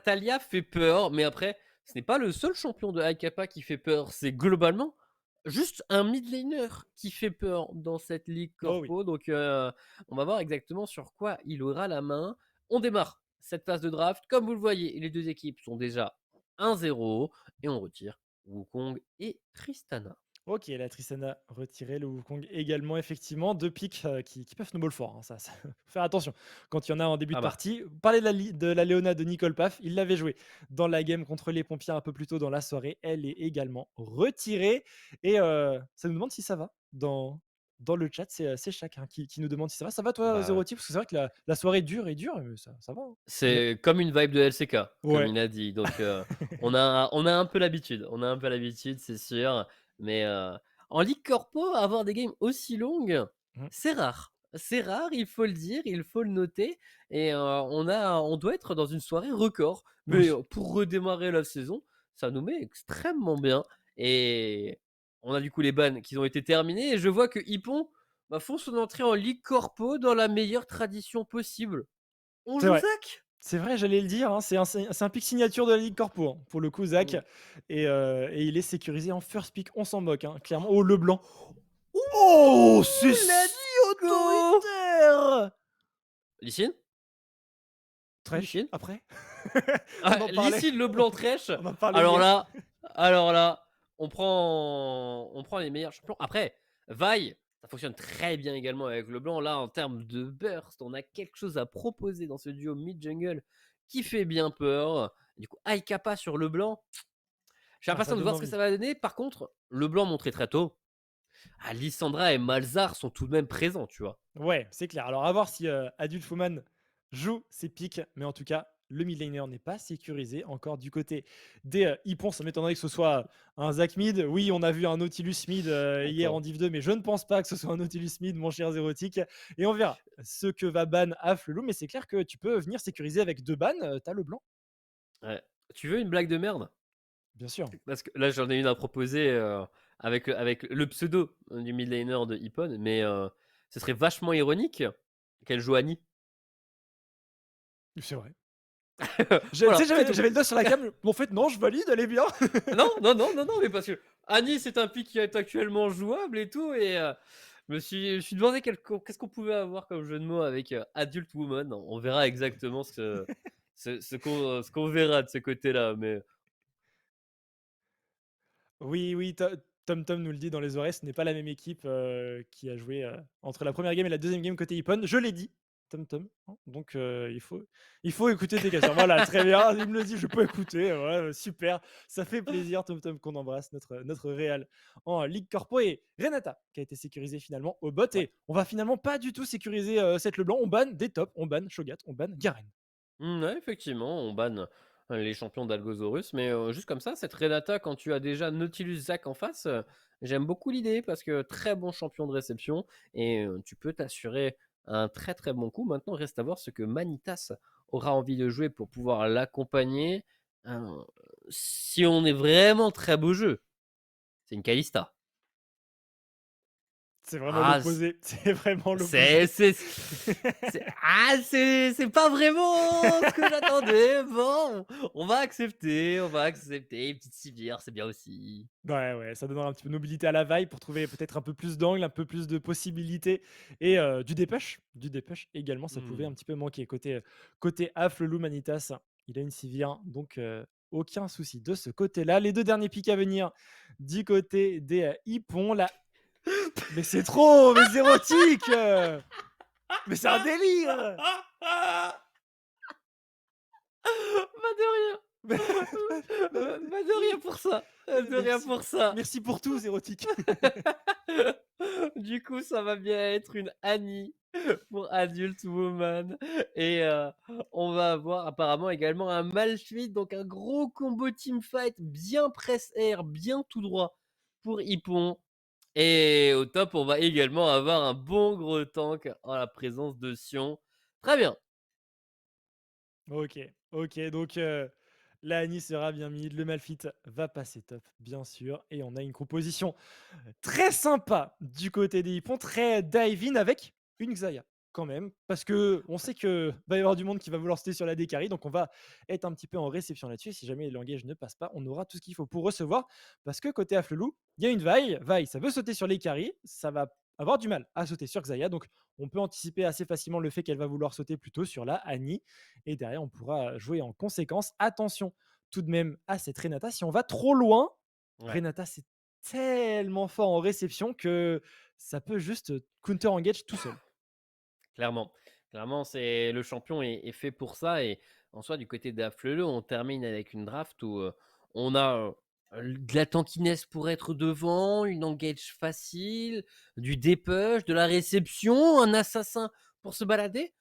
Natalia fait peur, mais après, ce n'est pas le seul champion de Haikapa qui fait peur. C'est globalement juste un mid laner qui fait peur dans cette ligue Oh oui. corpo. Donc, on va voir exactement sur quoi il aura la main. On démarre cette phase de draft. Comme vous le voyez, les deux équipes sont déjà 1-0 et on retire Wukong et Tristana. OK, la Tristana retirée, le Wukong également, effectivement. 2 pics, qui peuvent snowball fort, hein, ça faut faire attention quand il y en a en début de Ah bah, partie. Parler de la Léona de Nicole Paf, il l'avait joué dans la game contre les pompiers un peu plus tôt dans la soirée. Elle est également retirée et ça nous demande si ça va dans le chat. C'est Shaq, hein, qui nous demande si ça va. Ça va toi, bah, Zéroti? Parce que c'est vrai que la soirée dure et dure, mais ça va, hein? On est c'est comme une vibe de LCK, comme ouais. il a dit. Donc, on a un peu l'habitude. On a un peu l'habitude, c'est sûr. Mais, en ligue corpo, avoir des games aussi longues, Mmh. c'est rare. C'est rare, il faut le dire, il faut le noter et on doit être dans une soirée record. Mais, Oui. pour redémarrer la saison, ça nous met extrêmement bien et on a du coup les bans qui ont été terminés et je vois que Hippon, bah, font son entrée en ligue corpo dans la meilleure tradition possible. On C'est joue vrai. Zac? C'est vrai, j'allais le dire, hein, c'est un pick signature de la Ligue Corpo, hein, pour le coup, Zach, Mmh. et il est sécurisé en first pick, on s'en moque, hein, clairement. Oh, le blanc. Oh, c'est Ouh! si Let's go! autoritaire! Lee Sin? Lee Thresh, Sin? après? On Ah, en Lee parlait, Sin, le blanc trèche, on en parlait alors hier. là alors là, on prend les meilleurs champions. Après, Vi, ça fonctionne très bien également avec le blanc. Là, en termes de burst, on a quelque chose à proposer dans ce duo mid jungle qui fait bien peur. Du coup, High Kappa sur le blanc, j'ai Ah, ça impatient de donne voir ce que envie. ça va donner. Par contre, le blanc montré très tôt, Lissandra et Malzar sont tout de même présents, tu vois? Ouais, c'est clair. Alors, à voir si Adult Woman joue ses pics, mais en tout cas, le mid laner n'est pas sécurisé encore du côté des Hippons. Ça m'étonnerait que ce soit un Zac mid. Oui, on a vu un Nautilus mid hier en Attends. Div 2, mais je ne pense pas que ce soit un Nautilus mid, mon cher Zérotique. Et on verra ce que va ban Af le loup, mais c'est clair que tu peux venir sécuriser avec deux bans. T'as le blanc, Ouais. Tu veux une blague de merde? bien sûr. Parce que là, j'en ai une à proposer, avec le pseudo du mid laner de Hippon, mais ce serait vachement ironique qu'elle joue Annie. C'est vrai. Tu sais, Voilà, c'est tout. j'avais le doigt sur la cam. En fait, non, je valide, elle est bien. Non, non, non, non, non, mais parce que Annie, c'est un pick qui est actuellement jouable et tout et je me suis demandé qu'est-ce qu'on pouvait avoir comme jeu de mots avec, Adult Woman. On verra exactement ce qu'on verra de ce côté-là, mais Oui, oui, Tom Tom nous le dit dans les oreilles, ce n'est pas la même équipe, qui a joué, entre la première game et la deuxième game côté Ippon. Je l'ai dit, Tom Tom, hein, donc il faut écouter tes questions. Voilà, très bien, il me le dit, je peux écouter, ouais, super. Ça fait plaisir, Tom Tom, qu'on embrasse notre réal en Ligue Corpo et Renata qui a été sécurisée finalement au bot ouais. et on va finalement pas du tout sécuriser, cette Leblanc. On banne des tops, on banne Shogat, on banne Garen. Mmh, ouais, effectivement, on banne, les champions d'Algosaurus, mais juste comme ça, cette Renata, quand tu as déjà Nautilus Zac en face, j'aime beaucoup l'idée parce que très bon champion de réception et tu peux t'assurer un très, très bon coup. Maintenant, reste à voir ce que Manitas aura envie de jouer pour pouvoir l'accompagner. Heu, Si on est vraiment très beau jeu, c'est une Kalista. C'est vraiment Ah l'opposé, c'est vraiment C'est l'opposé. c'est c'est pas vraiment ce que j'attendais. Bon, on va accepter. Une petite civière, c'est bien aussi. Ouais, ouais, ça donnera un petit peu de mobilité à la vaille pour trouver peut-être un peu plus d'angles, un peu plus de possibilités et du dépêche également, ça pouvait un Mmh. petit peu manquer. Côté Af, le loup Manitas, il a une civière, donc aucun souci de ce côté-là. Les 2 derniers pics à venir du côté des, Hippons, là mais c'est trop, mais c'est érotique, mais c'est un délire! Bah, de rien. Bah, de rien pour ça. De rien Merci pour ça. merci pour tout, Zérotique. Du coup, ça va bien être une Annie pour Adult Woman et on va avoir apparemment également un Malphite, donc un gros combo teamfight bien press air, bien tout droit pour Hippon et au top, on va également avoir un bon gros tank en la présence de Sion. Très bien. OK, OK, donc la Annie sera bien mid, le Malphite va passer top, bien sûr et on a une composition très sympa du côté des Hippons, très dive in avec une Xayah. quand même, parce qu'on sait qu'il va y avoir du monde qui va vouloir sauter sur la Dekari, donc on va être un petit peu en réception là-dessus. Si jamais l'engage ne passe pas, on aura tout ce qu'il faut pour recevoir, parce que côté Afflelou, il y a une Vi, ça veut sauter sur les carries, ça va avoir du mal à sauter sur Xayah, donc on peut anticiper assez facilement le fait qu'elle va vouloir sauter plutôt sur la Annie, et derrière on pourra jouer en conséquence. Attention tout de même à cette Renata, si on va trop loin, Ouais, Renata c'est tellement fort en réception que ça peut juste counter engage tout seul. clairement. Clairement, c'est le champion est fait pour ça et en soi, du côté d'Afflelou, on termine avec une draft où, on a, de la tankiness pour être devant, une engage facile, du dépush, de la réception, un assassin pour se balader.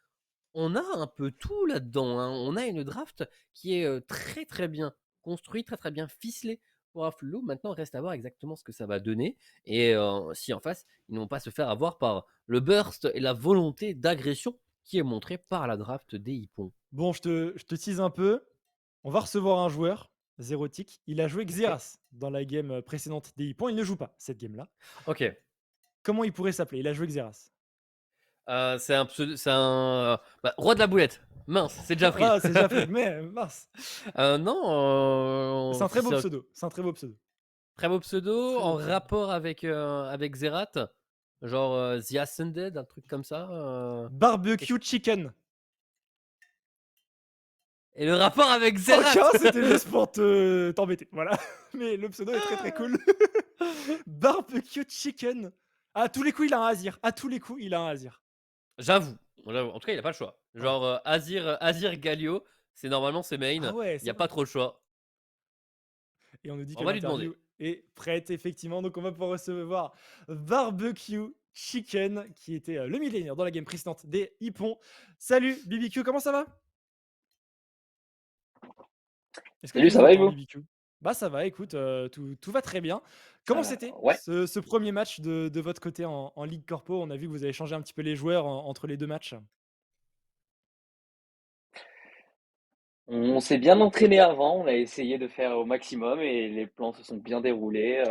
On a un peu tout là-dedans, hein. On a une draft qui est, très, très bien construite, très, très bien ficelée pour Afflelou. Maintenant, reste à voir exactement ce que ça va donner et si en face, ils ne vont pas se faire avoir par le burst et la volonté d'agression qui est montrée par la draft des Hippons. Bon, je te tease un peu. On va recevoir un joueur, Zérotique. Il a joué OK. Xerath dans la game précédente des Hippons. Il ne joue pas cette game-là. OK. Comment il pourrait s'appeler? Il a joué Xerath. C'est un pseudo c'est un, bah, roi de la boulette. Mince, c'est déjà pris. Ah, c'est déjà pris, mais mince. Non, C'est un très beau c'est un pseudo. C'est un très beau pseudo. très beau pseudo Très beau en pseudo. rapport avec Xerath, genre, The Ascended, un truc comme ça, qu'est-ce Barbecue chicken. et le rapport avec Aucun, Xerath? c'était juste pour te t'embêter. Voilà. Mais le pseudo est très très cool. Barbecue chicken. À tous les coups, il a un Azir. À tous les coups, il a un Azir. J'avoue, j'avoue. En tout cas, il a pas le choix. Ouais. Genre, Azir Galio, c'est normalement ses main, Ah ouais, il y c'est a vrai. pas trop le choix. Et on nous dit On que va lui l'interview demander. est prête, effectivement. Donc, on va pouvoir recevoir Barbecue Chicken, qui était le millénaire dans la game précédente des Hippons. Salut, BBQ, comment ça va? Est-ce que Salut, tu ça nous va et entends, vous? BBQ? Bah, ça va, écoute, tout va très bien. Comment c'était Ouais, ce premier match de votre côté en Ligue Corpo? On a vu que vous avez changé un petit peu les joueurs entre les deux matchs. on s'est bien entraîné avant, on a essayé de faire au maximum et les plans se sont bien déroulés.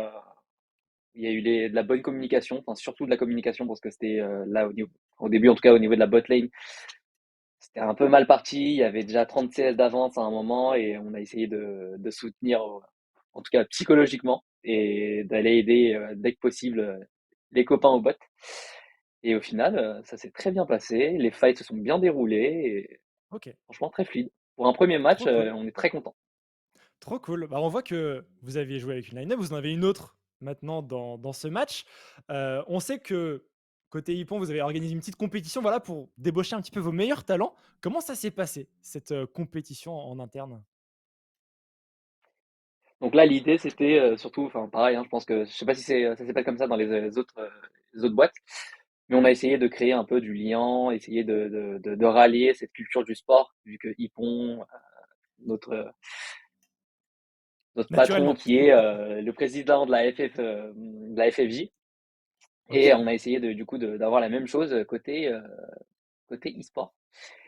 Il y a eu de la bonne communication, enfin surtout de la communication parce que c'était là au début en tout cas au niveau de la bot lane, c'était un peu mal parti. Il y avait déjà 30 CS d'avance à un moment et on a essayé de soutenir, en tout cas psychologiquement, et d'aller aider dès que possible les copains au bot. Et au final, ça s'est très bien passé. Les fights se sont bien déroulés. Ok, Franchement, très fluide. Pour un premier match, trop cool. on est très content. Trop cool. Bah, on voit que vous aviez joué avec une line-up, vous en avez une autre maintenant dans ce match. On sait que côté Hippon, vous avez organisé une petite compétition voilà, pour débaucher un petit peu vos meilleurs talents. Comment ça s'est passé, cette compétition en interne? Donc là, l'idée, c'était surtout, enfin pareil, hein, je pense que je sais pas si ça s'appelle comme ça dans les autres boîtes, mais on a essayé de créer un peu du lien, essayer de rallier cette culture du sport, vu que Hippon, notre notre patron Naturellement. qui est le président de la de la FFJ, et Ok, on a essayé du coup d'avoir la même chose côté e-sport.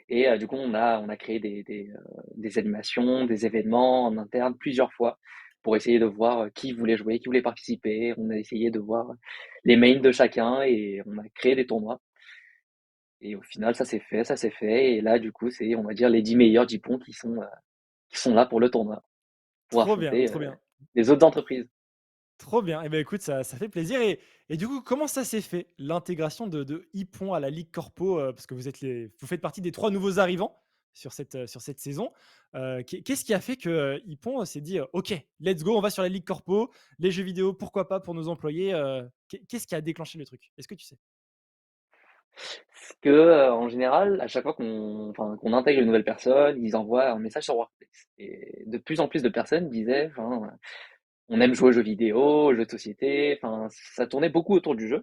Et du coup, on a créé des animations, des événements en interne plusieurs fois pour essayer de voir qui voulait jouer, qui voulait participer. On a essayé de voir les mains de chacun et on a créé des tournois. Et au final, ça s'est fait, ça s'est fait. Et là, du coup, c'est, on va dire, les 10 meilleurs Dupont qui sont là pour le tournoi, pour trop bien, affronter trop bien. les autres entreprises. Trop bien. Et ben écoute, ça fait plaisir. Et du coup, comment ça s'est fait, l'intégration de Hippon à la Ligue Corpo? Parce que vous faites partie des 3 nouveaux arrivants sur cette saison. Qu'est-ce qui a fait que, Hippon s'est dit: «OK, let's go, on va sur la Ligue Corpo, les jeux vidéo, pourquoi pas pour nos employés?» Qu'est-ce qui a déclenché le truc? Est-ce que tu sais? Parce que, en général, à chaque fois qu'on intègre une nouvelle personne, ils envoient un message sur Workplace. Et de plus en plus de personnes disaient, enfin, on aime jouer aux jeux vidéo, aux jeux de société, enfin, ça tournait beaucoup autour du jeu.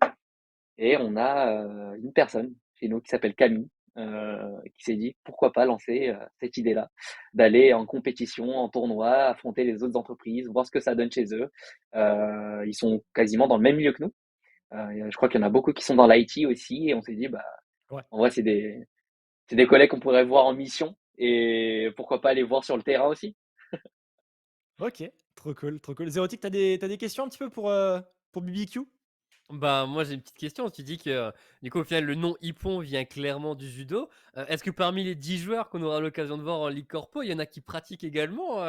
Et on a une personne chez nous qui s'appelle Camille, qui s'est dit pourquoi pas lancer cette idée-là, d'aller en compétition, en tournoi, affronter les autres entreprises, voir ce que ça donne chez eux. Ils sont quasiment dans le même milieu que nous. Je crois qu'il y en a beaucoup qui sont dans l'IT aussi, et on s'est dit, bah, Ouais. en vrai, c'est des collègues qu'on pourrait voir en mission, et pourquoi pas les voir sur le terrain aussi. OK, trop cool, trop cool. Zérotique, tu as des questions un petit peu pour BBQ? Bah, moi j'ai une petite question. Tu dis que, du coup, au final, le nom Ippon vient clairement du judo. Est-ce que parmi les 10 joueurs qu'on aura l'occasion de voir en Ligue Corpo, il y en a qui pratiquent également?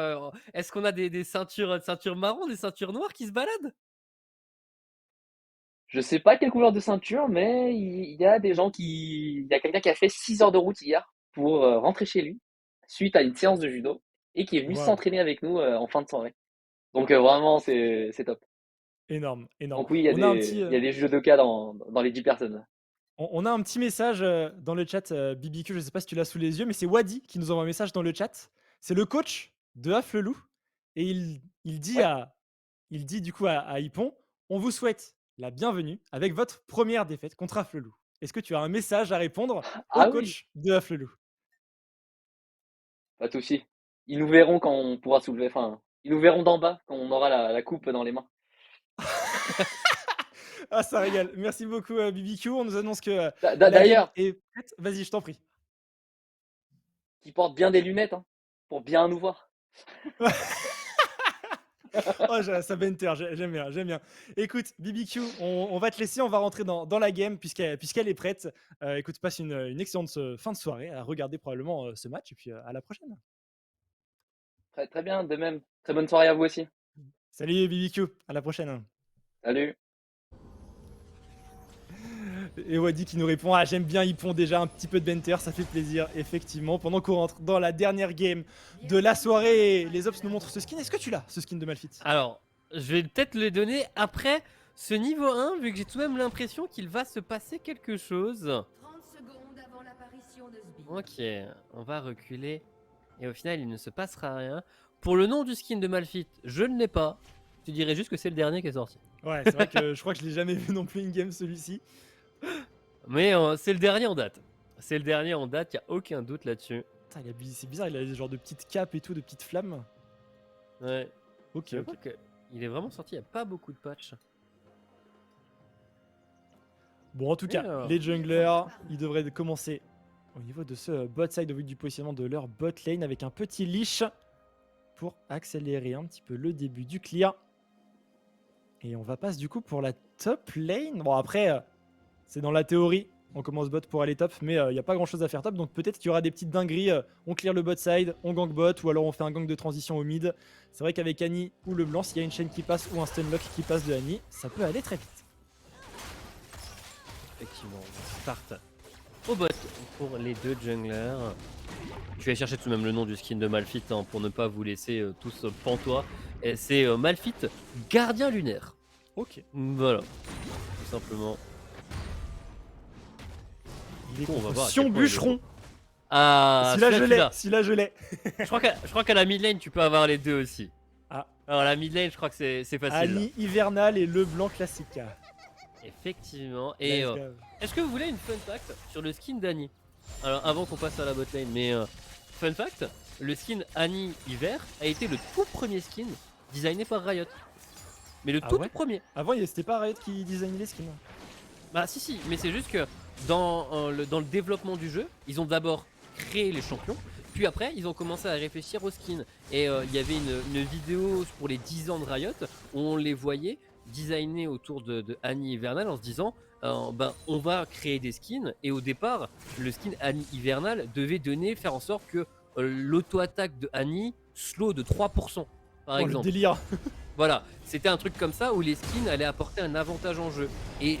Est-ce qu'on a des ceintures marron, des ceintures noires qui se baladent? Je sais pas quelle couleur de ceinture, mais il y a des gens qui. Il y a quelqu'un qui a fait 6 heures de route hier pour rentrer chez lui suite à une séance de judo et qui est venu Waouh, s'entraîner avec nous en fin de soirée. Donc vraiment, c'est top. énorme, énorme. Donc oui, On a un petit, il y a des judokas dans les 10 personnes. on a un petit message, dans le chat, BBQ, je sais pas si tu l'as sous les yeux, mais c'est Wadi qui nous envoie un message dans le chat. C'est le coach de Afflelou et il dit Ouais. à il dit du coup à Hippon: «On vous souhaite la bienvenue avec votre première défaite contre Afflelou». Est-ce que tu as un message à répondre au Ah oui, coach de Afflelou? pas de souci. Ils nous verront quand on pourra soulever. Enfin, ils nous verront d'en bas quand on aura la coupe dans les mains. Ah, ça régale. Merci beaucoup, BBQ. On nous annonce que, la game D'ailleurs, est prête. Vas-y, je t'en prie. qu'ils portent bien des lunettes hein, pour bien nous voir. Oh, ça banter, j'aime bien, j'aime bien. Écoute, BBQ, on va te laisser, on va rentrer dans la game puisqu'elle est prête. Écoute, passe une excellente fin de soirée à regarder probablement ce match et puis à la prochaine. Très, très bien, de même. Très bonne soirée à vous aussi. Salut BBQ, à la prochaine. Salut. Et Wadi qui nous répond: ah, j'aime bien, ils font déjà un petit peu de banter, ça fait plaisir, effectivement. Pendant qu'on rentre dans la dernière game de la soirée, les Ops nous montrent ce skin. Est-ce que tu l'as, ce skin de Malphite? Alors, je vais peut-être le donner après ce niveau 1, vu que j'ai tout de même l'impression qu'il va se passer quelque chose. 30 secondes avant l'apparition de Sbi. Ok, on va reculer. Et au final, il ne se passera rien. Pour le nom du skin de Malphite, je ne l'ai pas. Je te dirais juste que c'est le dernier qui est sorti. Ouais, c'est vrai que je crois que je l'ai jamais vu non plus in-game celui-ci. Mais c'est le dernier en date. C'est le dernier en date, il n'y a aucun doute là-dessus. Putain, c'est bizarre, il a des genres de petites capes et tout, de petites flammes. Ouais. Ok, Je ok. crois qu'il est vraiment sorti, il n'y a pas beaucoup de patchs. Bon, en tout Mais, cas, les junglers, ils devraient commencer au niveau de ce bot side, au vu du positionnement de leur bot lane, avec un petit leash pour accélérer un petit peu le début du clear. Et on va passer du coup pour la top lane. Bon, après, c'est dans la théorie. On commence bot pour aller top, mais il n'y a pas grand chose à faire top. Donc peut-être qu'il y aura des petites dingueries. On clear le bot side, on gank bot, ou alors on fait un gank de transition au mid. C'est vrai qu'avec Annie ou le blanc, s'il y a une chaîne qui passe ou un stunlock qui passe de Annie, ça peut aller très vite. effectivement, on start au bot pour les deux junglers. Je vais chercher tout de même le nom du skin de Malphite hein, pour ne pas vous laisser tous pantois. Et c'est Malphite Gardien Lunaire. Ok. Voilà, tout simplement. Il est coup, on va contre voir à Sion quel point il est Bûcheron. Ah, Celui-là, je celui-là, tu l'ai. l'as. Celui-là, je l'ai. Je crois qu'à la mid lane, tu peux avoir les deux aussi. Ah, Alors, la mid lane, je crois que c'est facile. Là. Annie Hivernal et le blanc classique. Effectivement. Et Let's go. est-ce que vous voulez une fun fact sur le skin d'Annie? Alors, avant qu'on passe à la bot lane, mais fun fact, le skin Annie Hiver a été le tout premier skin designé par Riot. Mais le Ah tout, ouais tout premier. Avant, c'était pas Riot qui designait les skins. Bah si, mais c'est juste que dans le développement du jeu, ils ont d'abord créé les champions, puis après ils ont commencé à réfléchir aux skins. Et il y avait une vidéo pour les 10 ans de Riot où on les voyait designer autour de Annie Hivernal en se disant ben, on va créer des skins. Et au départ, le skin Annie Hivernal devait faire en sorte que l'auto-attaque de Annie slow de 3%, par Oh, le exemple. délire. Voilà, c'était un truc comme ça où les skins allaient apporter un avantage en jeu. Et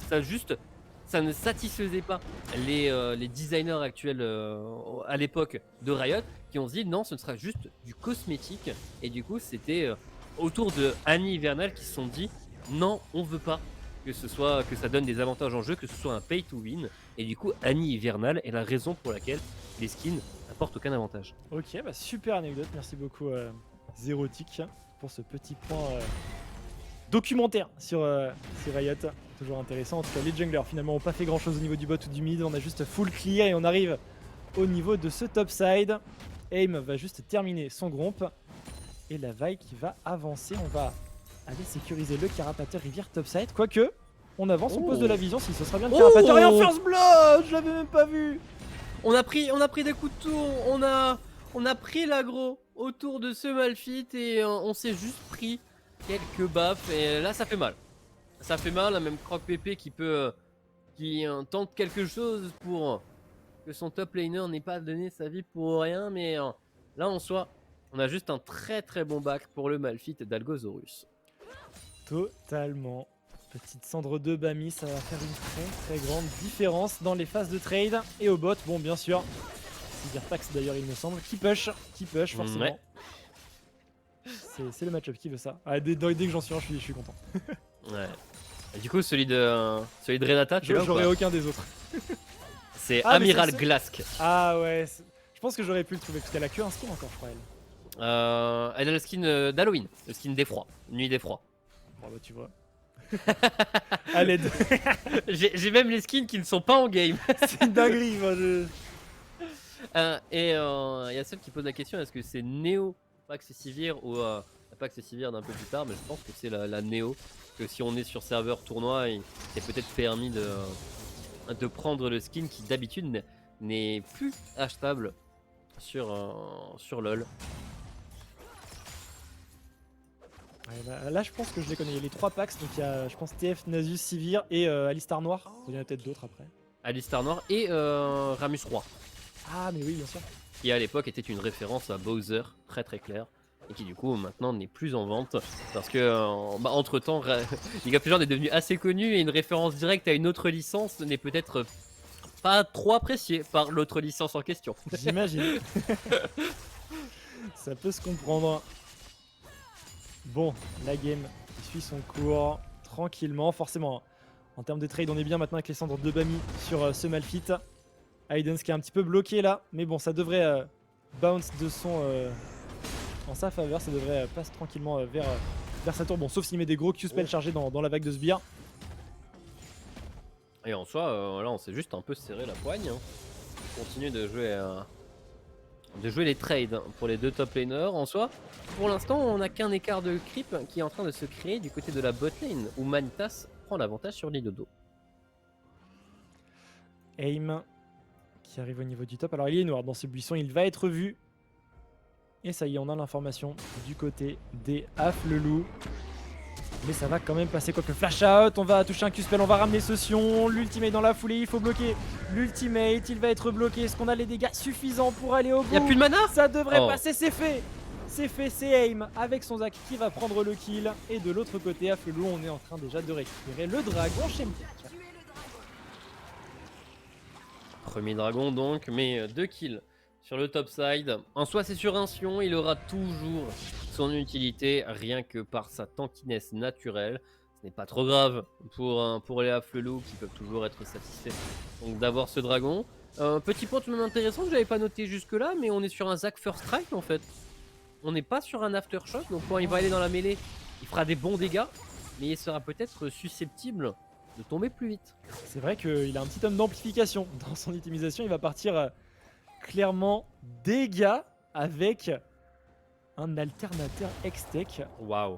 ça ne satisfaisait pas les designers actuels à l'époque de Riot qui ont dit non, ce ne sera juste du cosmétique. Et du coup, c'était autour de Annie Hivernal qui se sont dit non, on veut pas que ça donne des avantages en jeu, que ce soit un pay to win. Et du coup, Annie Hivernal est la raison pour laquelle les skins n'apportent aucun avantage. Ok, bah super anecdote. Merci beaucoup, Zérotique, pour ce petit point documentaire sur Riot. Toujours intéressant. En tout cas, les junglers finalement ont pas fait grand chose au niveau du bot ou du mid. On a juste full clear et on arrive au niveau de ce top side. Aim va juste terminer son gromp. Et la vaille qui va avancer. On va aller sécuriser le carapateur rivière top side. Quoique, on avance, on pose de la vision si ce sera bien le carapateur. Et en first blood, je l'avais même pas vu. On a pris des coups de tour, on a pris l'aggro autour de ce Malphite et on s'est juste pris quelques baffes et là ça fait mal. Ça fait mal, hein, même Croc Pépé qui tente quelque chose pour que son top laner n'ait pas donné sa vie pour rien, mais là en soi, on a juste un très très bon back pour le Malphite d'Algosaurus. Totalement. Petite cendre de Bami, ça va faire une très grande différence dans les phases de trade. Et au bot, bon bien sûr, Cybertax d'ailleurs il me semble, qui push forcément. Ouais. C'est le match-up qui veut ça. Ah, dès que j'en suis un, je suis content. Ouais. Et du coup, celui de Renata, tu l'as ou J'aurais pas? aucun des autres. C'est Ah, mais Amiral c'est- Glask. Ah ouais, je pense que j'aurais pu le trouver parce qu'elle a que un skin encore, je crois, elle. Elle a le skin d'Halloween, le skin d'effroi, nuit d'effroi. Bon bah tu vois. À l'aide. J'ai même les skins qui ne sont pas en game. C'est une dinguerie, moi Et il y a celle qui pose la question, est-ce que c'est Néo Pax Sivir ou Pax Sivir d'un peu plus tard, mais je pense que c'est la Néo. Que si on est sur serveur tournoi, il est peut-être permis de prendre le skin qui d'habitude n'est plus achetable sur LoL. Ouais, là je pense que je les connais. Il y a les 3 packs, donc il y a je pense TF, Nasus, Sivir et Alistar Noir. Il y en a peut-être d'autres après. Alistar Noir et Ramus Roi, Ah mais oui bien sûr. qui à l'époque était une référence à Bowser, très très clair, et qui du coup maintenant n'est plus en vente, parce que entre temps, League of Legends est devenu assez connu, et une référence directe à une autre licence n'est peut-être pas trop appréciée par l'autre licence en question. J'imagine. Ça peut se comprendre. Bon, la game qui suit son cours tranquillement, forcément. En termes de trade, on est bien maintenant avec les cendres de Bami sur ce Malphite. Aidens qui est un petit peu bloqué là, mais bon, ça devrait bounce de son en sa faveur. Ça devrait passer tranquillement vers sa tour. Bon, sauf s'il met des gros Q-spells chargés dans la vague de sbires. Et en soi, là on s'est juste un peu serré la poigne, hein. On continue de jouer les trades pour les deux top laners. En soi, pour l'instant, on n'a qu'un écart de creep qui est en train de se créer du côté de la bot lane, où Manitas prend l'avantage sur Lidodo. Aim qui arrive au niveau du top. Alors il est noir dans ce buisson, il va être vu. Et ça y est, on a l'information du côté des Afflelou. Mais ça va quand même passer quoi que flash out. On va toucher un Q-spell, on va ramener ce Sion. L'ultimate dans la foulée, il faut bloquer l'ultimate. Il va être bloqué. Est-ce qu'on a les dégâts suffisants pour aller au bout? Y'a plus de mana? Ça devrait Oh. passer, c'est fait. C'est fait, c'est Aim avec son Zac qui va prendre le kill. Et de l'autre côté, Afflelou, on est en train déjà de récupérer le dragon chez Mtek. Premier dragon donc, mais 2 kills sur le top side. En soi, c'est sur un Sion, il aura toujours son utilité, rien que par sa tankiness naturelle. Ce n'est pas trop grave pour les Afflelou qui peuvent toujours être satisfaits donc d'avoir ce dragon. Petit point tout de même intéressant que j'avais pas noté jusque là, mais on est sur un Zac First Strike en fait. On n'est pas sur un Aftershock, donc quand il va aller dans la mêlée, il fera des bons dégâts, mais il sera peut-être susceptible de tomber plus vite. C'est vrai qu'il a un petit homme d'amplification dans son optimisation. Il va partir clairement dégâts avec un alternateur X-Tech. Waouh.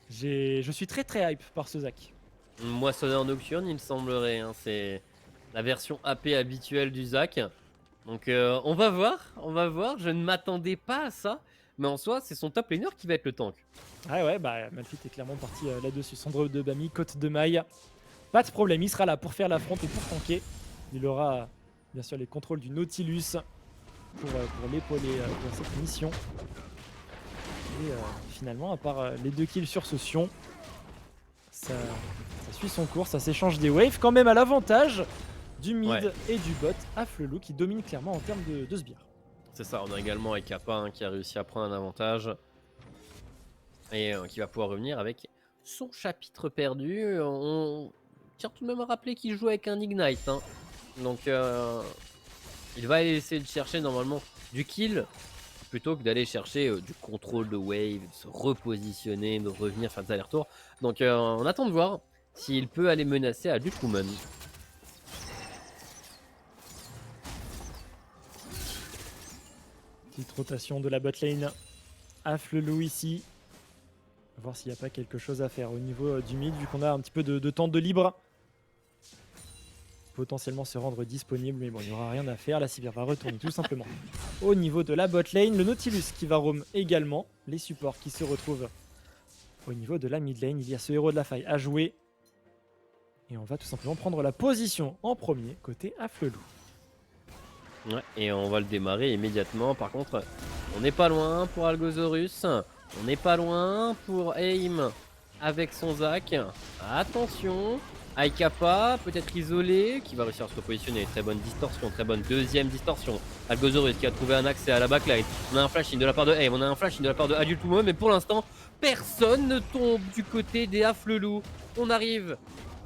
Je suis très très hype par ce Zac. Moissonneur Nocturne, il me semblerait, hein, c'est la version AP habituelle du Zac. Donc on va voir, je ne m'attendais pas à ça, mais en soi c'est son top laner qui va être le tank. Ah ouais, bah Malphite est clairement parti là-dessus. Cendre de Bami, côte de maille. Pas de problème, il sera là pour faire l'affront et pour tanker. Il aura bien sûr les contrôles du Nautilus pour l'épauler dans cette mission. Et finalement, à part les 2 kills sur ce Sion, ça suit son cours, ça s'échange des waves quand même à l'avantage du mid Ouais. et du bot Afflelou qui domine clairement en termes de sbires. C'est ça, on a également Ekapa hein, qui a réussi à prendre un avantage et qui va pouvoir revenir avec son chapitre perdu. On tient tout de même à rappeler qu'il joue avec un Ignite, hein. Donc il va essayer de chercher normalement du kill plutôt que d'aller chercher du contrôle de wave, de se repositionner, de revenir faire des allers-retours. Donc on attend de voir s'il peut aller menacer à du Kuman. Petite rotation de la bot lane. Afflelou ici. On va voir s'il n'y a pas quelque chose à faire au niveau du mid, vu qu'on a un petit peu de temps de libre. Potentiellement se rendre disponible, mais bon, il n'y aura rien à faire. La Sivir va retourner tout simplement au niveau de la bot lane. Le Nautilus qui va roam également. Les supports qui se retrouvent au niveau de la mid lane. Il y a ce héros de la faille à jouer. Et on va tout simplement prendre la position en premier côté Afflelou. Ouais, et on va le démarrer immédiatement. Par contre, on n'est pas loin pour Algosaurus. On n'est pas loin pour Aim avec son Zac. Attention, Aikapa peut-être isolé, qui va réussir à se repositionner. Très bonne distorsion, très bonne deuxième distorsion. Algosaurus qui a trouvé un accès à la backline. On a un flash in de la part de Aim, on a un flash in de la part de Adultumo, mais pour l'instant, personne ne tombe du côté des Afflelou. On arrive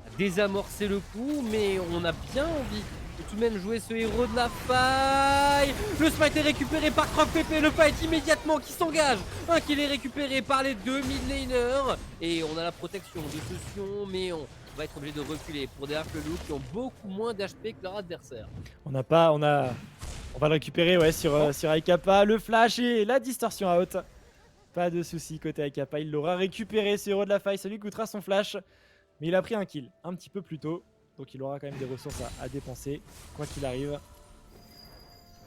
à désamorcer le coup, mais on a bien envie de tout de même jouer ce héros de la faille. Le smite est récupéré par CrocPP, le fight immédiatement qui s'engage. Un kill est récupéré par les deux mid laners. Et on a la protection de ce Sion, mais on va être obligé de reculer pour des Afflelou qui ont beaucoup moins d'HP que leur adversaire. On va le récupérer ouais, sur Aikapa, le flash et la distorsion out. Pas de souci côté Aikapa, il l'aura récupéré ce héros de la faille, ça lui coûtera son flash. Mais il a pris un kill un petit peu plus tôt, donc il aura quand même des ressources à dépenser, quoi qu'il arrive.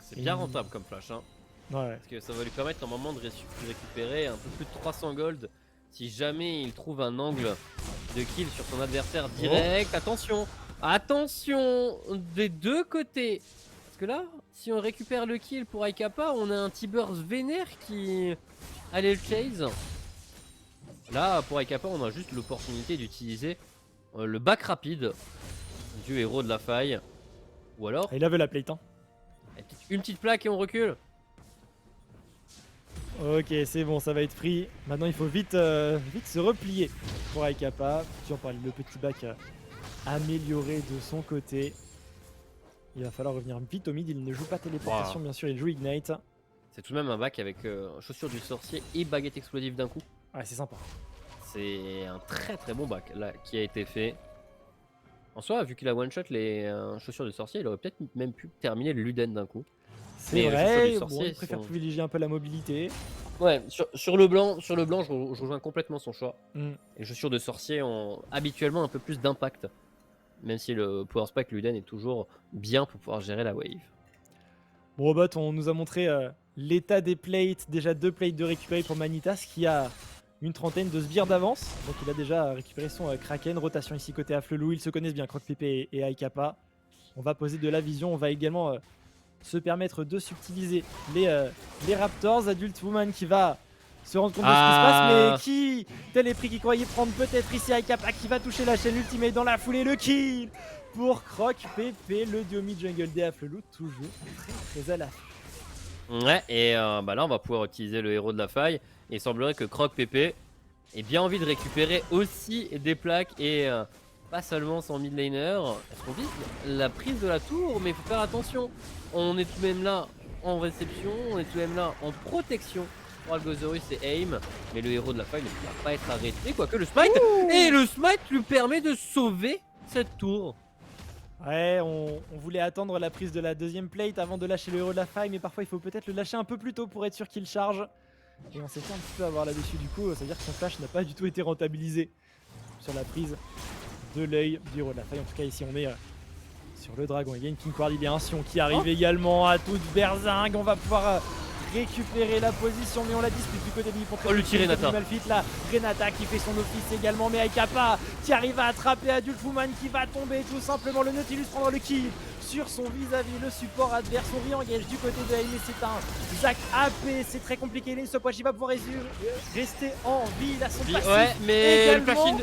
C'est bien rentable comme flash, hein. Ouais. Parce que ça va lui permettre normalement de récupérer un peu plus de 300 gold si jamais il trouve un angle de kill sur son adversaire direct. Attention, attention des deux côtés. Parce que là, si on récupère le kill pour Aikapa, on a un T-Burst vénère qui allait le chase. Là, pour Aikapa, on a juste l'opportunité d'utiliser le back rapide du héros de la faille. Ou alors, Il avait la plate, hein. une petite plaque et on recule. Ok, c'est bon, ça va être free. Maintenant, il faut vite se replier pour Aikapa. Toujours par le petit back amélioré de son côté. Il va falloir revenir vite au mid. Il ne joue pas téléportation, bien sûr, il joue Ignite. C'est tout de même un bac avec chaussures du sorcier et baguette explosive d'un coup. Ouais, c'est sympa. C'est un très très bon bac là qui a été fait. En soi, vu qu'il a one shot les chaussures du sorcier, il aurait peut-être même pu terminer le Luden d'un coup. C'est Mais vrai, bon, il préfère privilégier un peu la mobilité. Ouais, sur le blanc, je rejoins complètement son choix. Mm. Les chaussures de sorcier ont habituellement un peu plus d'impact. Même si le Power Spike Luden est toujours bien pour pouvoir gérer la wave. Bon, Robot, on nous a montré l'état des plates. Déjà 2 plates de récupérer pour Manitas qui a une trentaine de sbires d'avance. Donc il a déjà récupéré son Kraken. Rotation ici côté Afflelou. Ils se connaissent bien, CrocPP et Aikapa. On va poser de la vision. On va également se permettre de subtiliser les Raptors. Adult Woman qui va se rendre compte de ce qui se passe, mais tel est pris qui croyait prendre peut-être ici Aikapa qui va toucher la chaîne ultimate dans la foulée. Le kill pour CrocPP, le duo mid jungle des Afflelou, toujours très à l'affût. Ouais, et bah là on va pouvoir utiliser le héros de la faille. Et il semblerait que CrocPP ait bien envie de récupérer aussi des plaques et pas seulement son mid laner. Est-ce qu'on vise la prise de la tour? Mais il faut faire attention. On est tout de même là en réception, on est tout de même là en protection pour Algosaurus et Aim. Mais le héros de la faille ne pourra pas être arrêté, quoique le smite. Et le smite lui permet de sauver cette tour. Ouais, on voulait attendre la prise de la deuxième plate avant de lâcher le héros de la faille, mais parfois il faut peut-être le lâcher un peu plus tôt pour être sûr qu'il charge. Et on s'est fait un petit peu avoir là-dessus du coup, c'est-à-dire que son flash n'a pas du tout été rentabilisé sur la prise de l'œil du héros de la faille. En tout cas ici on est sur le dragon, il y a une King Quard, il y a un Sion qui arrive également à toute berzingue. On va pouvoir récupérer la position, mais on la dispute du côté de l'Hypoptère. Oh, l'ulti Renata. Là, Renata qui fait son office également, mais Aikapa qui arrive à attraper Adult Woman qui va tomber tout simplement. Le Nautilus prendra le kill sur son vis-à-vis, le support adverse. On re-engage du côté de Aim, et c'est un Zac AP, c'est très compliqué. Les Stopwatch, il va pouvoir rester en vie. Il a son passif Ouais, mais également.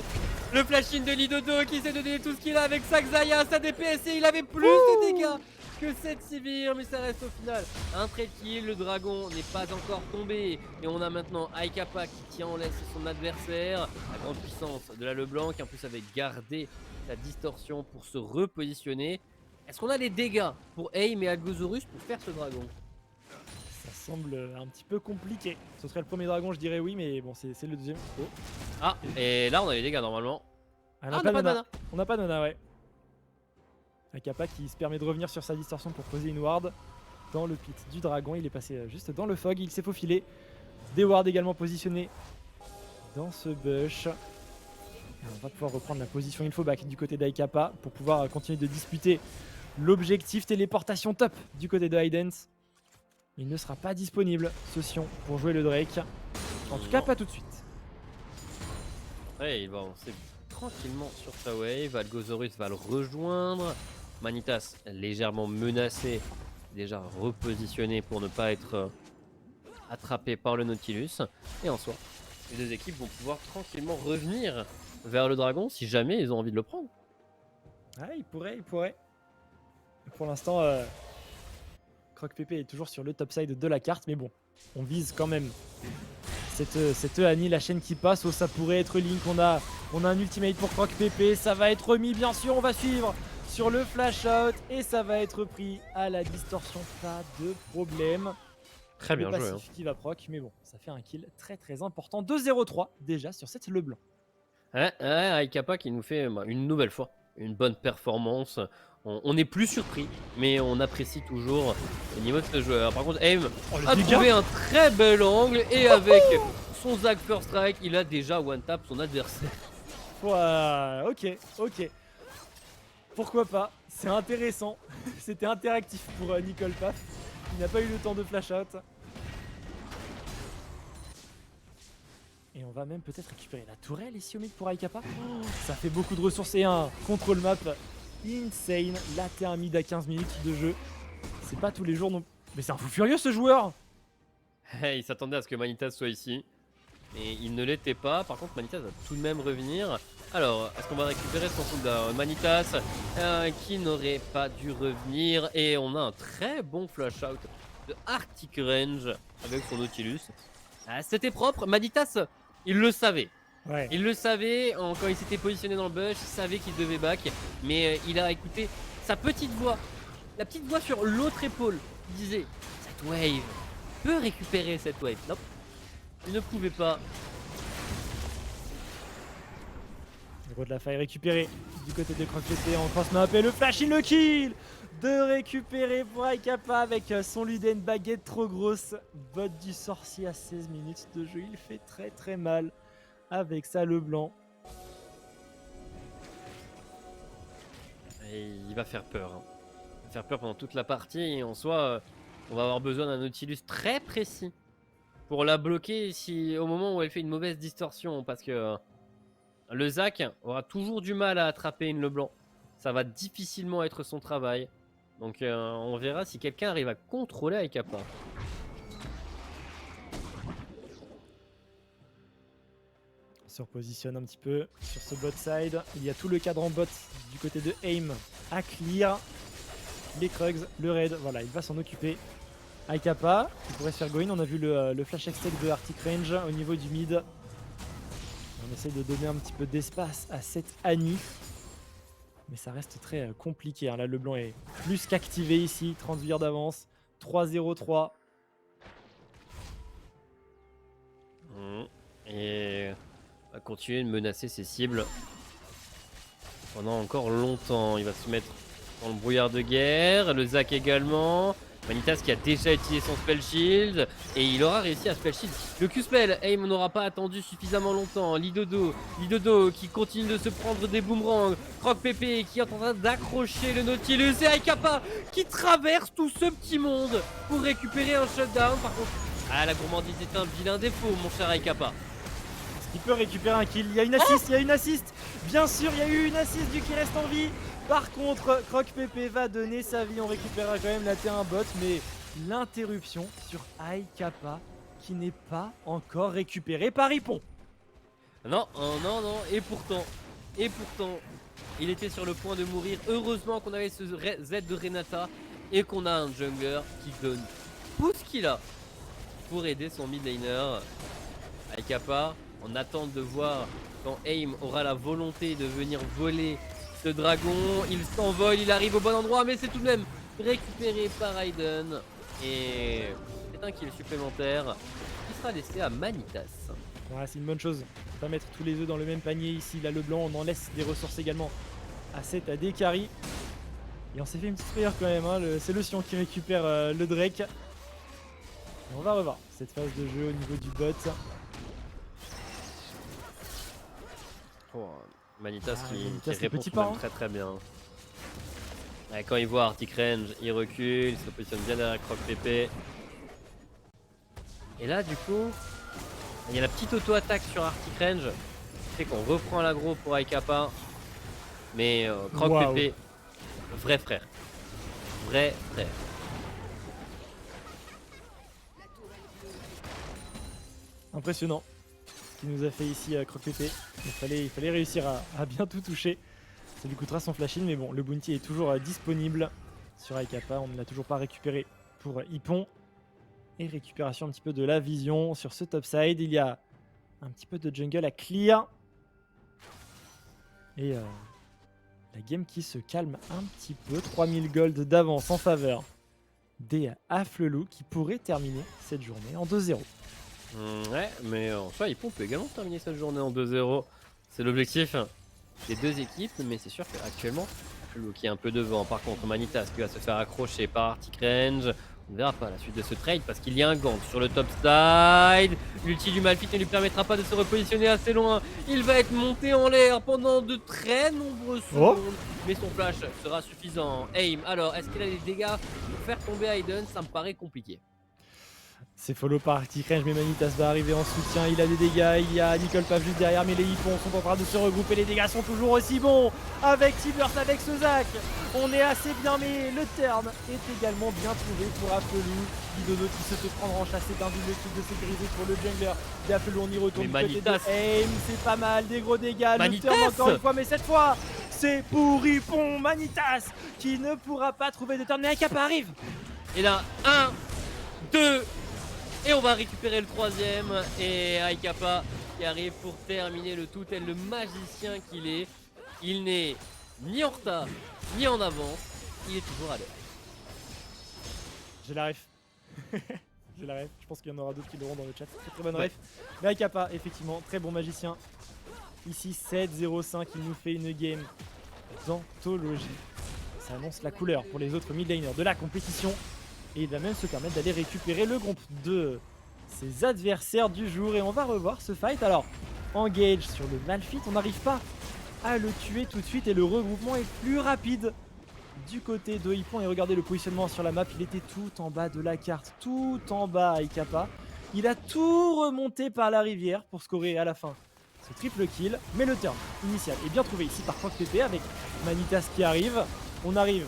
le flash-in de Lidodo qui s'est donné tout ce qu'il a avec Saxaya, sa DPS, et il avait plus de dégâts que cette Sivir, mais ça reste au final un trade kill. Le dragon n'est pas encore tombé et on a maintenant Aikapa qui tient en laisse son adversaire. La grande puissance de la Leblanc qui en plus avait gardé sa distorsion pour se repositionner. Est-ce qu'on a les dégâts pour Aim et Algosaurus pour faire ce dragon? Ça semble un petit peu compliqué. Ce serait le premier dragon, je dirais oui, mais bon, c'est le deuxième. Oh. Ah, et là on a les dégâts normalement. On n'a pas de mana. On n'a pas de mana, ouais. Aikapa qui se permet de revenir sur sa distorsion pour poser une ward dans le pit du dragon. Il est passé juste dans le fog, il s'est faufilé. Des wards également positionnés dans ce bush. Et on va pouvoir reprendre la position infoback du côté d'Aikapa pour pouvoir continuer de disputer l'objectif téléportation top du côté de Hydens. Il ne sera pas disponible, ce Sion, pour jouer le Drake. En tout cas, pas tout de suite. Ouais, il va, on sait tranquillement sur sa wave. Algosaurus va le rejoindre. Manitas légèrement menacé, déjà repositionné pour ne pas être attrapé par le Nautilus. Et en soi, les deux équipes vont pouvoir tranquillement revenir vers le dragon si jamais ils ont envie de le prendre. Ah, il pourrait. Pour l'instant, Croc-Pépé est toujours sur le top side de la carte, mais bon, on vise quand même cette Annie, la chaîne qui passe. Oh, ça pourrait être Link. On a un ultimate pour Croc-Pépé. Ça va être remis, bien sûr. On va suivre sur le flash out et ça va être pris à la distorsion. Pas de problème. Très bien le joué. passif qui va proc, mais bon, ça fait un kill très très important. 2-0-3 déjà sur cette Leblanc. Ouais, Aikapa qui nous fait une nouvelle fois une bonne performance. On n'est plus surpris, mais on apprécie toujours le niveau de ce joueur. Par contre, Aim a trouvé un très bel angle et avec son Zac First Strike, il a déjà one-tap son adversaire. Ouah, ok. Pourquoi pas, c'est intéressant. C'était interactif pour Nicole Paf. Il n'a pas eu le temps de flash out. Et on va même peut-être récupérer la tourelle ici au mid pour Aikapa. Oh, ça fait beaucoup de ressources et un contrôle map insane. La thermide à 15 minutes de jeu. C'est pas tous les jours non. Mais c'est un fou furieux ce joueur. Il s'attendait à ce que Manitas soit ici. Et il ne l'était pas. Par contre, Manitas va tout de même revenir. Alors, est-ce qu'on va récupérer son cooldown? Manitas qui n'aurait pas dû revenir. Et on a un très bon flash out de Arctic Range avec son Nautilus. C'était propre. Manitas, il le savait. Ouais. Il le savait quand il s'était positionné dans le bush. Il savait qu'il devait back. Mais il a écouté sa petite voix. La petite voix sur l'autre épaule qui disait: cette wave peut récupérer cette wave. Non, il ne pouvait pas. Le gros de la faille récupéré du côté de Croc-Pépé en cross map et le flash in le kill de récupérer pour Aikapa avec son Luden baguette trop grosse. Bot du sorcier à 16 minutes de jeu, il fait très très mal avec ça Leblanc. Et il va faire peur. Hein. Il va faire peur pendant toute la partie et en soi, on va avoir besoin d'un Nautilus très précis pour la bloquer si au moment où elle fait une mauvaise distorsion parce que le Zac aura toujours du mal à attraper une Leblanc. Ça va difficilement être son travail. Donc on verra si quelqu'un arrive à contrôler Aikapa. On se repositionne un petit peu sur ce bot side. Il y a tout le cadran bot du côté de Aim à clear. Les Krugs, le raid, voilà, il va s'en occuper. Aikapa, qui pourrait se faire go in. On a vu le flash extake de Arctic Range au niveau du mid. On essaie de donner un petit peu d'espace à cette Annie. Mais ça reste très compliqué. Hein. Là, Leblanc est plus qu'activé ici. 30 vires d'avance. 3-0-3. Et va continuer de menacer ses cibles pendant encore longtemps. Il va se mettre dans le brouillard de guerre. Le Zac également. Manitas qui a déjà utilisé son spell shield et il aura réussi à spell shield le Q-spell. Aim n'aura pas attendu suffisamment longtemps. Lidodo qui continue de se prendre des boomerangs. Croc-Pépé qui est en train d'accrocher le Nautilus et Aikapa qui traverse tout ce petit monde pour récupérer un shutdown. Par contre, la gourmandise est un vilain défaut, mon cher Aikapa. Il peut récupérer un kill. Il y a une assist, Bien sûr, il y a eu une assist du qui reste en vie. Par contre, Croc-Pépé va donner sa vie. On récupérera quand même la T1 bot, mais l'interruption sur Aikapa qui n'est pas encore récupérée par Ipon. Non. Et pourtant, il était sur le point de mourir. Heureusement qu'on avait ce Z de Renata et qu'on a un jungler qui donne tout ce qu'il a pour aider son mid laner. Aikapa, on attend de voir quand Aim aura la volonté de venir voler ce dragon. Il s'envole, il arrive au bon endroit, mais c'est tout de même récupéré par Aiden. Et c'est un kill supplémentaire qui sera laissé à Manitas. Ouais, c'est une bonne chose. On va pas mettre tous les œufs dans le même panier ici. Là, Leblanc, on en laisse des ressources également à 7 à Dekari. Et on s'est fait une petite frayeur quand même. Hein. C'est le Sion qui récupère le Drake. Et on va revoir cette phase de jeu au niveau du bot. Manitas qui Manitas, répond petit tout de même pas, très bien. Quand il voit Arctic Range, il recule, il se positionne bien derrière Croc-Pépé. Et là, du coup, il y a la petite auto-attaque sur Arctic Range C'est qu'on reprend l'aggro pour Aykapa. Mais Croc Waouh. Pépé, vrai frère. Vrai frère. Impressionnant ce qu'il nous a fait ici Croc Pépé. Il fallait réussir à bien tout toucher. Ça lui coûtera son flash in, mais bon, le bounty est toujours disponible sur Aykapa. On ne l'a toujours pas récupéré pour Hippon. Et récupération un petit peu de la vision sur ce topside. Il y a un petit peu de jungle à clear. Et la game qui se calme un petit peu. 3000 gold d'avance en faveur des Afflelou qui pourraient terminer cette journée en 2-0. Ouais, mais en soi, Hippon peut également terminer cette journée en 2-0. C'est l'objectif des deux équipes, mais c'est sûr qu'actuellement, Afflelou qui est un peu devant. Par contre, Manitas qui va se faire accrocher par Arctic Range. On ne verra pas la suite de ce trade parce qu'il y a un Gant sur le top side. L'ulti du Malphite ne lui permettra pas de se repositionner assez loin. Il va être monté en l'air pendant de très nombreuses secondes. Mais son flash sera suffisant. Aim, alors est-ce qu'il a des dégâts pour faire tomber Aiden? Ça me paraît compliqué. C'est follow par Arctic Range, mais Manitas va arriver en soutien. Il a des dégâts, il y a Nicole Paf juste derrière, mais les Hippons sont en train de se regrouper. Les dégâts sont toujours aussi bons avec T-Burst, avec Sezak. On est assez bien, mais le turn est également bien trouvé pour Afflelou. Guidodo qui se fait prendre en chassé d'un double kill de sécurité pour le jungler d'Afflelou. On y retourne Mais du côté de Manitas. Aim, c'est pas mal, des gros dégâts. Manitas. Le turn encore une fois, mais cette fois, c'est pour Hippon. Manitas qui ne pourra pas trouver de turn, mais Aykapa arrive. Et là, 1, 2, et on va récupérer le troisième. Et Aykapa qui arrive pour terminer le tout, tel le magicien qu'il est. Il n'est ni en retard, ni en avance. Il est toujours à l'heure. J'ai la ref. J'ai la ref. Je pense qu'il y en aura d'autres qui l'auront dans le chat. Très bonne Ouais. ref. Mais Aykapa, effectivement, très bon magicien. Ici, 7-0-5. Il nous fait une game d'anthologie. Ça annonce la couleur pour les autres mid laners de la compétition. Et il va même se permettre d'aller récupérer le groupe de ses adversaires du jour. Et on va revoir ce fight. Alors, engage sur le Malphite. On n'arrive pas à le tuer tout de suite. Et le regroupement est plus rapide du côté de Hippon. Et regardez le positionnement sur la map. Il était tout en bas de la carte. Tout en bas, Aykapa. Il a tout remonté par la rivière pour scorer à la fin ce triple kill. Mais le turn initial est bien trouvé ici par Croc Pépé avec Manitas qui arrive. On arrive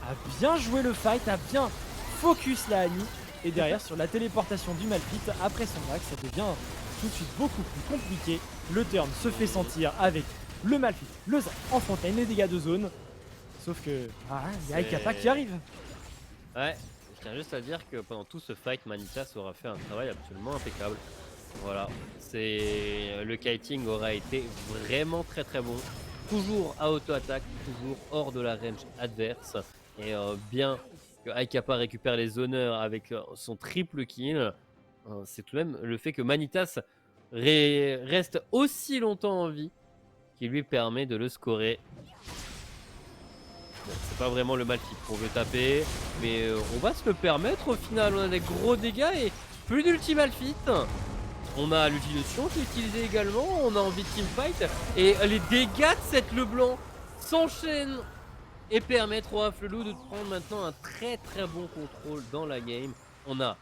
à bien jouer le fight, à bien focus la Annie. Et derrière, sur la téléportation du Malphite, après son back, ça devient tout de suite beaucoup plus compliqué. Le turn se fait sentir avec le Malphite, le Zac en frontline, les dégâts de zone. Sauf que, il y a Aykapa qui arrive. Ouais, je tiens juste à dire que pendant tout ce fight, Manitas aura fait un travail absolument impeccable. Voilà, le kiting aura été vraiment très très bon. Toujours à auto-attaque, toujours hors de la range adverse. Et bien que Aykapa récupère les honneurs avec son triple kill. C'est tout de même le fait que Manitas reste aussi longtemps en vie qui lui permet de le scorer. Bon, c'est pas vraiment le Malphite qu'on veut taper, mais on va se le permettre au final. On a des gros dégâts et plus d'ulti Malphite. On a l'utilisation qui est utilisée également. On a envie de teamfight. Et les dégâts de cette Leblanc s'enchaînent et permettent au Afflelou de prendre maintenant un très très bon contrôle dans la game. On a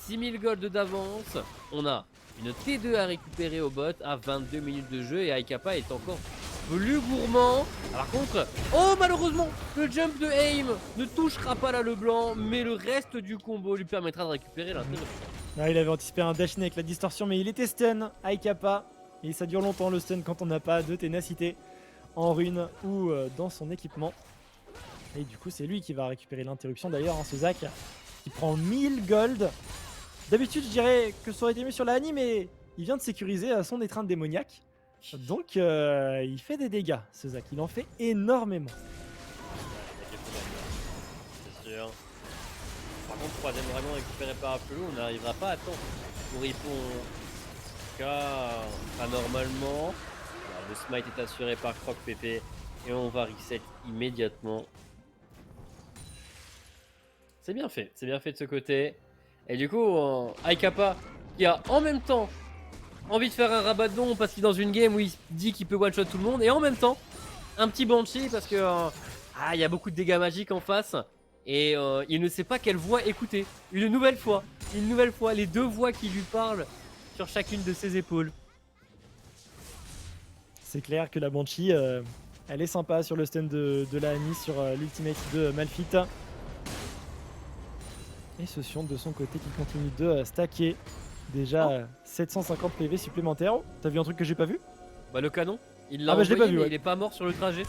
6000 gold d'avance. On a une T2 à récupérer au bot à 22 minutes de jeu. Et Aykapa est encore plus gourmand. Par contre, oh malheureusement, le jump de Aim ne touchera pas la Leblanc. Mais le reste du combo lui permettra de récupérer l'interruption. Ah, il avait anticipé un dash avec la distorsion, mais il était stun, Aykapa. Et ça dure longtemps le stun quand on n'a pas de ténacité en rune ou dans son équipement. Et du coup, c'est lui qui va récupérer l'interruption d'ailleurs, ce Zac qui prend 1000 gold. D'habitude, je dirais que ça aurait été mieux sur la Annie, mais il vient de sécuriser son étreinte démoniaque. Donc, il fait des dégâts, ce Zac. Il en fait énormément. C'est sûr. Par contre, troisième dragon récupéré par Afflelou, on n'arrivera pas à temps pour Hippon. En tout cas, pas normalement. Voilà, le smite est assuré par Croc Pépé et on va reset immédiatement. C'est bien fait de ce côté. Et du coup, Aykapa qui a en même temps envie de faire un rabat de don parce qu'il est dans une game où il dit qu'il peut one-shot tout le monde, et en même temps un petit Banshee parce que il y a beaucoup de dégâts magiques en face. Et il ne sait pas quelle voix écouter. Une nouvelle fois, les deux voix qui lui parlent sur chacune de ses épaules. C'est clair que la Banshee, elle est sympa sur le stun de la Annie, sur l'ultimate de Malphite. Et ce Sion de son côté qui continue de stacker. Déjà 750 PV supplémentaires. Oh, t'as vu un truc que j'ai pas vu? Bah le canon, il l'a Ah bah, je l'ai envoyé, pas vu, mais ouais. il est pas mort sur le trajet.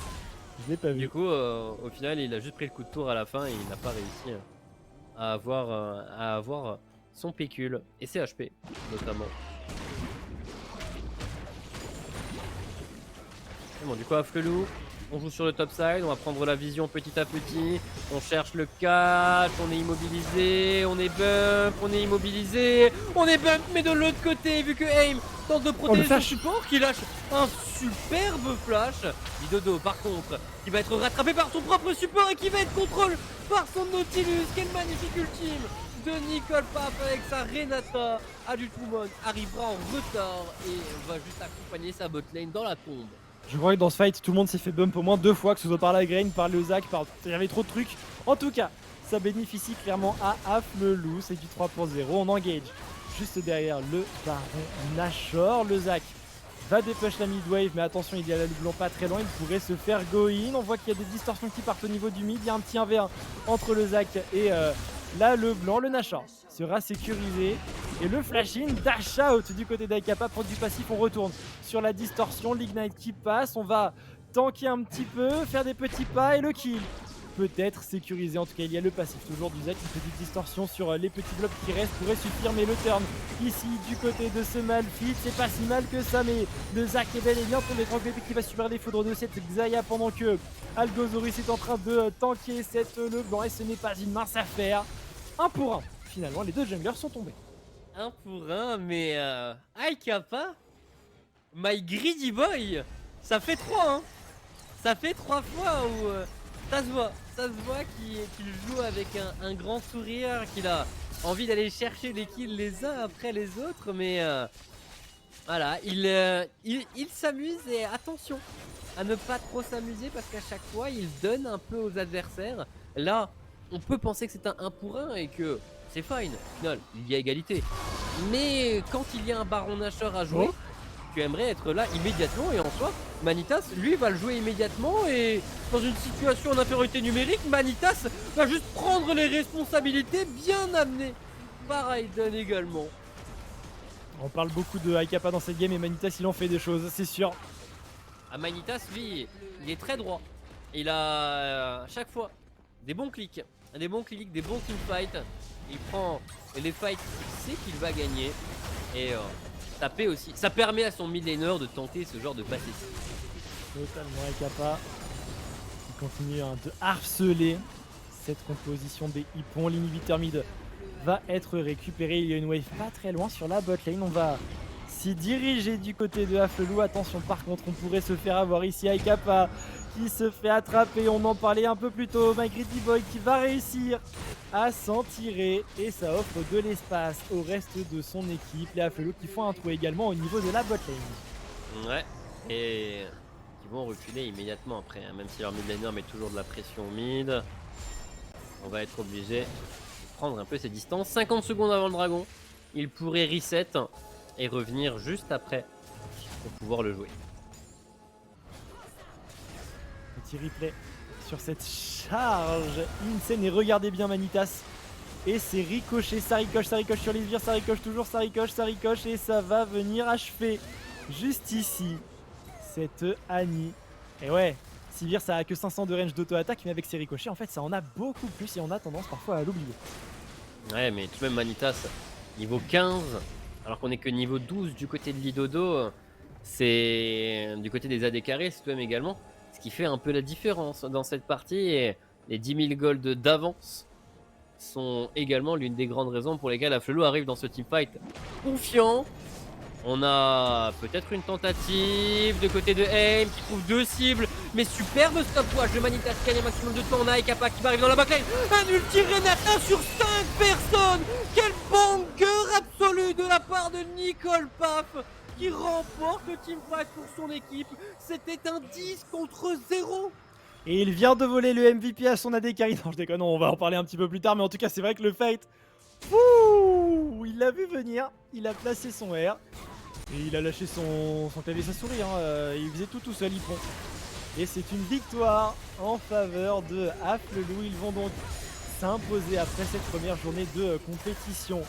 Je l'ai pas vu. Du coup, au final, il a juste pris le coup de tour à la fin et il n'a pas réussi à avoir son pécule et ses HP notamment. Et bon, du coup, Afflelou, on joue sur le top side, on va prendre la vision petit à petit. On cherche le catch, on est immobilisé, on est immobilisé, on est bump, mais de l'autre côté, vu que Aim tente de protéger son flash. support, qui lâche un superbe flash. Didodo, par contre, qui va être rattrapé par son propre support et qui va être contrôlé par son Nautilus. Quel magnifique ultime de Nicole Pap avec sa Renata. Adutumon arrivera en retard et va juste accompagner sa botlane dans la tombe. Je crois que dans ce fight, tout le monde s'est fait bump au moins 2 fois, que ce soit par la Grain, par le Zac, il y avait trop de trucs. En tout cas, ça bénéficie clairement à Afflelou, c'est du 3 pour 0. On engage juste derrière le Baron Nashor. Le Zac va dépush la mid wave, mais attention, il y a la blanc pas très loin, il pourrait se faire go in. On voit qu'il y a des distorsions qui partent au niveau du mid, il y a un petit 1v1 entre le Zac et là le blanc. Le Nashor sera sécurisé. Et le flash-in, dash out du côté d'Aikapa, prendre du passif, on retourne sur la distorsion, l'ignite qui passe, on va tanker un petit peu, faire des petits pas et le kill peut être sécurisé. En tout cas, il y a le passif toujours du Zac, une petite distorsion sur les petits blocs qui restent pourrait suffire, mais le turn ici du côté de ce Malphite, c'est pas si mal que ça, mais le Zac est bel et bien tombé. Franck Pépé qui va subir les foudres de cette Xayah pendant que Algosaurus est en train de tanker cette le blanc et ce n'est pas une mince affaire. 1 pour 1. Finalement, les deux junglers sont tombés. 1 pour 1, mais Aikapa, my greedy boy, ça fait 3, hein. Ça fait 3 fois où ça se voit qu'il joue avec un grand sourire, qu'il a envie d'aller chercher les kills les uns après les autres, mais voilà, il s'amuse et attention à ne pas trop s'amuser parce qu'à chaque fois il donne un peu aux adversaires. Là, on peut penser que c'est un 1 pour 1 et que c'est fine, au final, il y a égalité. Mais quand il y a un Baron Nashor à jouer, tu aimerais être là immédiatement et en soi, Manitas, lui, va le jouer immédiatement et dans une situation en infériorité numérique, Manitas va juste prendre les responsabilités bien amenées par Aiden également. On parle beaucoup de Aikapa dans cette game et Manitas il en fait des choses, c'est sûr. À Manitas, lui, il est très droit. Il a à chaque fois des bons clics, des bons teamfights. Il prend les fights qu'il sait qu'il va gagner et taper aussi. Ça permet à son mid laner de tenter ce genre de passer. Totalement Aikapa qui continue de harceler cette composition des hippons. L'inhibiteur mid va être récupéré. Il y a une wave pas très loin sur la bot lane. On va s'y diriger du côté de Afflelou. Attention, par contre, on pourrait se faire avoir ici. Aikapa qui se fait attraper. On en parlait un peu plus tôt. My Greedy Boy qui va réussir à s'en tirer. Et ça offre de l'espace au reste de son équipe. Les Afflelou qui font un trou également au niveau de la bot lane. Ouais, et qui vont reculer immédiatement après. Hein. Même si leur mid laner met toujours de la pression au mid, on va être obligé de prendre un peu ses distances. 50 secondes avant le dragon, il pourrait reset et revenir juste après pour pouvoir le jouer. Petit replay sur cette charge insane et regardez bien Manitas. Et c'est ricoché, ça ricoche sur les sbires, ça ricoche toujours, ça ricoche et ça va venir achever juste ici cette Annie. Et ouais, Sivir ça a que 500 de range d'auto-attaque, mais avec ses ricochets en fait ça en a beaucoup plus et on a tendance parfois à l'oublier. Ouais, mais tout de même Manitas, niveau 15, alors qu'on est que niveau 12 du côté de Lidodo, c'est du côté des AD carrés, c'est tout de même également ce qui fait un peu la différence dans cette partie. Et les 10 000 gold d'avance sont également l'une des grandes raisons pour lesquelles Afflelou arrive dans ce teamfight confiant. On a peut-être une tentative de côté de Aim qui trouve 2 cibles, mais superbe stopwatch de Manitas qui gagne un maximum de temps. On a Aikapa qui va arriver dans la backline, un ulti Renata sur 5 personnes. Quel banger absolu de la part de Nicole Paf qui remporte le teamfight pour son équipe. C'était un 10 contre 0. Et il vient de voler le MVP à son AD carry. Non je déconne, on va en parler un petit peu plus tard, mais en tout cas c'est vrai que le fight, il l'a vu venir, il a placé son R. Et il a lâché son clavier sa souris, hein, il faisait tout seul, Hippon. Et c'est une victoire en faveur de Afflelou. Ils vont donc s'imposer après cette première journée de compétition.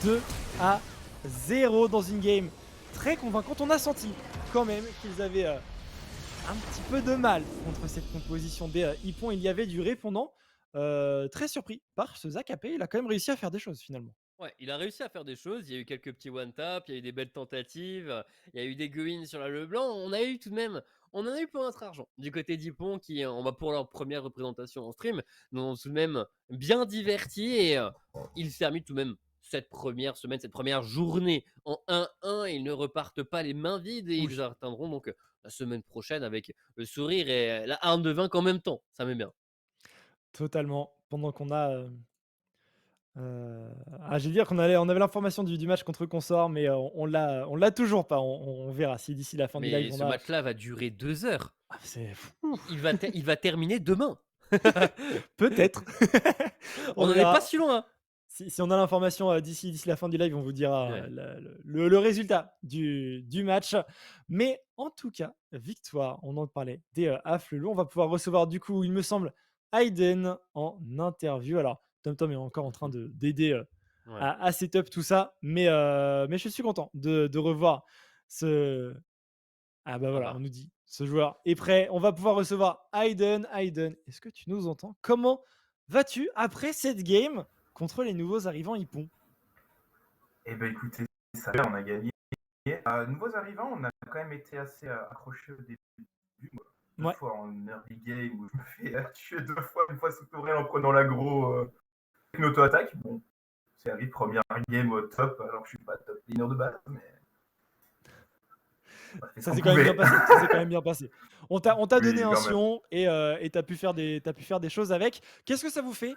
2-0 dans une game très convaincante. On a senti quand même qu'ils avaient un petit peu de mal contre cette composition des Hippon. Il y avait du répondant. Très surpris par ce Zach AP. Il a quand même réussi à faire des choses finalement. Ouais, il a réussi à faire des choses. Il y a eu quelques petits one-tap, il y a eu des belles tentatives, il y a eu des go-in sur la Leblanc. On a eu tout de même, on en a eu pour notre argent. Du côté d'Hippon, qui, on va pour leur première représentation en stream, nous ont tout de même bien divertis et ils terminent tout de même cette première semaine, cette première journée en 1-1. Ils ne repartent pas les mains vides et Oui. ils atteindront donc la semaine prochaine avec le sourire et la harne de vaincre en même temps. Ça met bien. Totalement. Pendant qu'on a. J'allais dire on avait l'information du match contre Consort, mais on l'a toujours pas. On verra si d'ici la fin du live Mais on ce a. match-là va durer 2 heures. C'est Il va terminer demain. peut-être. On On n'en est pas verra. si loin. Si on a l'information d'ici la fin du live, on vous dira Ouais. le résultat du match. Mais en tout cas, victoire, on en parlait, des Afflelou. On va pouvoir recevoir du coup, il me semble, Hayden en interview. Alors, TomTom est encore en train d'aider Ouais. à setup tout ça, mais je suis content de revoir ce. Ah bah voilà, bah. on nous dit, ce joueur est prêt. On va pouvoir recevoir Hayden. Hayden, est-ce que tu nous entends? Comment vas-tu après cette game contre les nouveaux arrivants Hippon? Eh ben écoutez, ça va, on a gagné. Nouveaux arrivants, on a quand même été assez accrochés au début. Deux Ouais. fois en early game où je me fais tuer 2 fois, une fois sous tourelle en prenant l'aggro avec une auto-attaque. Bon, c'est arrivé, première game au top, alors que je suis pas top laner de base, mais. Ça s'est quand même bien passé. Ça s'est quand même bien passé. On t'a donné Oui, un quand même. sion et t'as pu faire des choses avec. Qu'est-ce que ça vous fait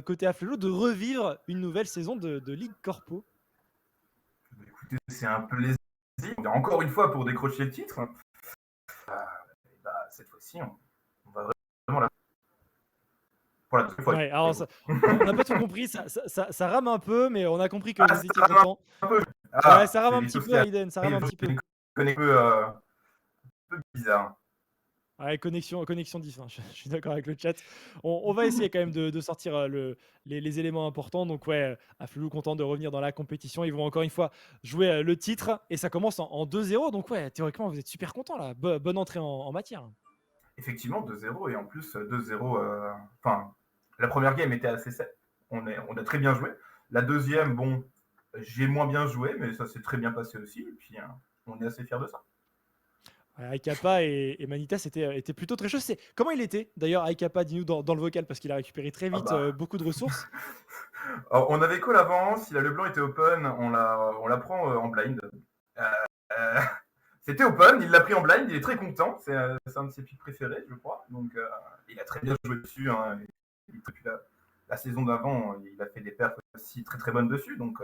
côté Afflelou de revivre une nouvelle saison de Ligue Corpo? Écoutez, c'est un plaisir. Encore une fois, pour décrocher le titre, cette fois-ci, on va vraiment la. Pour la deuxième fois. Ouais, alors on n'a pas tout compris, ça rame un peu, mais on a compris que vous étiez ça rame content. un peu. Ouais, ça rame un petit peu, Hayden, ça rame un petit peu. Un peu bizarre. Ouais, connexion diff, hein, je suis d'accord avec le chat. On va essayer quand même de sortir les éléments importants. Donc ouais, Afflelou content de revenir dans la compétition. Ils vont encore une fois jouer le titre et ça commence en 2-0. Donc ouais, théoriquement, vous êtes super content là. Bonne entrée en matière. Effectivement, 2-0 et en plus 2-0. Enfin, la première game était assez sec. On a très bien joué. La deuxième, bon, j'ai moins bien joué, mais ça s'est très bien passé aussi. Et puis, on est assez fiers de ça. Aikapa et Manitas étaient plutôt très chauds. Comment il était d'ailleurs, Aikapa, dis-nous dans le vocal, parce qu'il a récupéré très vite beaucoup de ressources. Alors, on avait call avant, si la Leblanc était open, on la prend en blind. C'était open, il l'a pris en blind, il est très content, c'est un de ses pics préférés, je crois. Donc il a très bien joué dessus. Hein. Depuis la saison d'avant, il a fait des perfs aussi très très bonnes dessus. Donc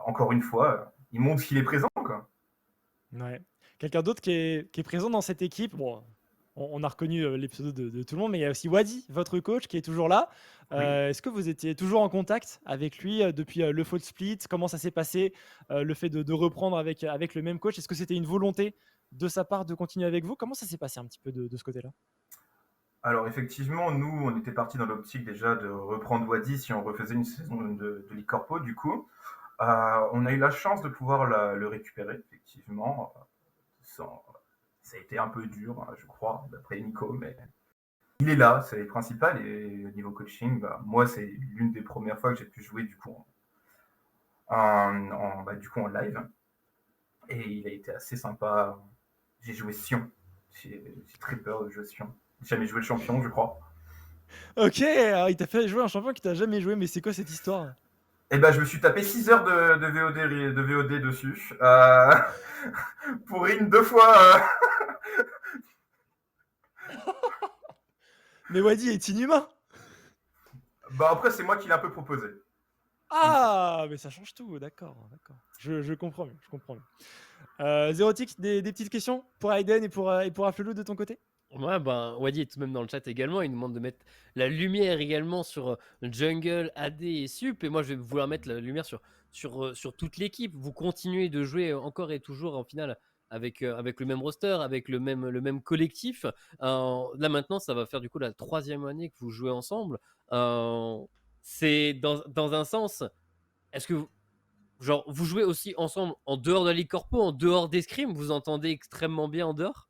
encore une fois, il montre qu'il est présent. Quoi. Ouais. Quelqu'un d'autre qui est présent dans cette équipe. Bon, on a reconnu les pseudos de tout le monde, mais il y a aussi Wadi, votre coach, qui est toujours là. Oui. Est-ce que vous étiez toujours en contact avec lui depuis le fall split? Comment ça s'est passé, le fait de reprendre avec le même coach? Est-ce que c'était une volonté de sa part de continuer avec vous? Comment ça s'est passé un petit peu de ce côté-là? Alors effectivement, nous, on était partis dans l'optique déjà de reprendre Wadi si on refaisait une saison de Ligue Corpo, du coup. On a eu la chance de pouvoir le récupérer, effectivement. Ça a été un peu dur, je crois, d'après Nico, mais il est là, c'est le principal. Et au niveau coaching, moi, c'est l'une des premières fois que j'ai pu jouer du coup en live. Et il a été assez sympa. J'ai joué Sion. J'ai très peur de jouer Sion. J'ai jamais joué le champion, je crois. Ok, alors il t'a fait jouer un champion qui t'a jamais joué, mais c'est quoi cette histoire? Eh ben, je me suis tapé 6 heures de VOD dessus. Pour une 2 fois. Mais Wadi est inhumain. Après, c'est moi qui l'ai un peu proposé. Ah, mais ça change tout, d'accord. Je comprends mieux. Zérotic, des petites questions pour Hayden et pour Afflelou de ton côté? Ouais, Wadi est tout de même dans le chat également. Il nous demande de mettre la lumière également sur Jungle, AD et Sup. Et moi, je vais vouloir mettre la lumière sur sur toute l'équipe. Vous continuez de jouer encore et toujours en finale avec le même roster, avec le même collectif. Là maintenant, ça va faire du coup la 3e année que vous jouez ensemble. Euh, c'est dans un sens, est-ce que genre, vous jouez aussi ensemble en dehors de la Ligue Corpo, en dehors d'escrime, vous entendez extrêmement bien en dehors?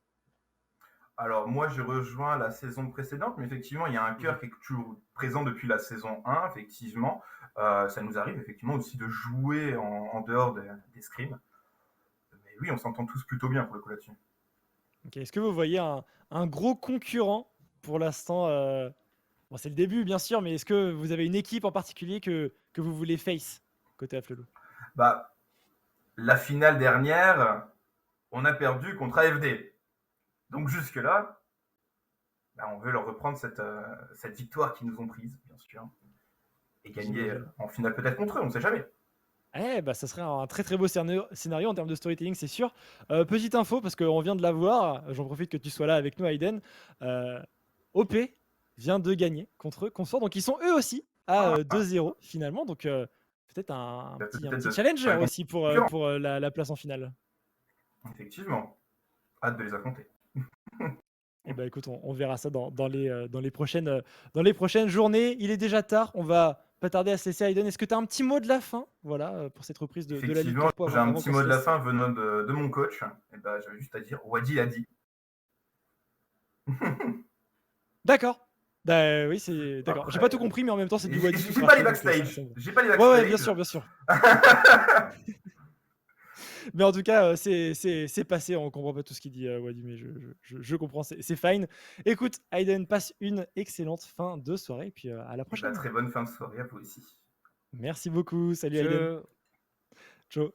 Alors moi, j'ai rejoint la saison précédente, mais effectivement, il y a un cœur qui est toujours présent depuis la saison 1, effectivement. Ça nous arrive effectivement aussi de jouer en dehors des scrims. Mais oui, on s'entend tous plutôt bien pour le coup là-dessus. Ok, est-ce que vous voyez un gros concurrent pour l'instant bon, c'est le début, bien sûr, mais est-ce que vous avez une équipe en particulier que vous voulez face côté Afflelou? Bah, la finale dernière, on a perdu contre AFD. Donc jusque-là, bah, on veut leur reprendre cette victoire qu'ils nous ont prise, bien sûr, et gagner J'imagine. en finale peut-être contre eux, on ne sait jamais. Eh bah, ça serait un très très beau scénario en termes de storytelling, c'est sûr. Petite info, parce qu'on vient de la voir, j'en profite que tu sois là avec nous, Aiden. OP vient de gagner contre eux, Consort, donc ils sont eux aussi à Ah, 2-0 finalement, donc peut-être un peut-être petit de challenger faire une aussi concurrence. pour la place en finale. Effectivement, hâte de les affronter. Eh ben écoute, on verra ça dans les prochaines journées. Il est déjà tard, on va pas tarder à se laisser. Aiden, est-ce que tu as un petit mot de la fin, voilà, pour cette reprise de la Ligue Effectivement, Corpo j'ai un avant petit qu'on mot se de la laisse? fin venant de mon coach. Et ben, j'avais juste à dire, Wadi a dit. D'accord. Bah oui, c'est d'accord. J'ai pas Après, tout compris, mais en même temps, c'est du Wadi tout j'ai pas les craché, donc backstage. J'ai pas les Ouais, ouais, bien backstage. sûr, bien sûr. Mais en tout cas, c'est passé. On comprend pas tout ce qu'il dit, Wadi, mais je comprends, c'est fine. Écoute, Aiden, passe une excellente fin de soirée, et puis à la Et ben, prochaine. très bonne fin de soirée à vous aussi. Merci beaucoup. Salut, Aiden. Je Ciao.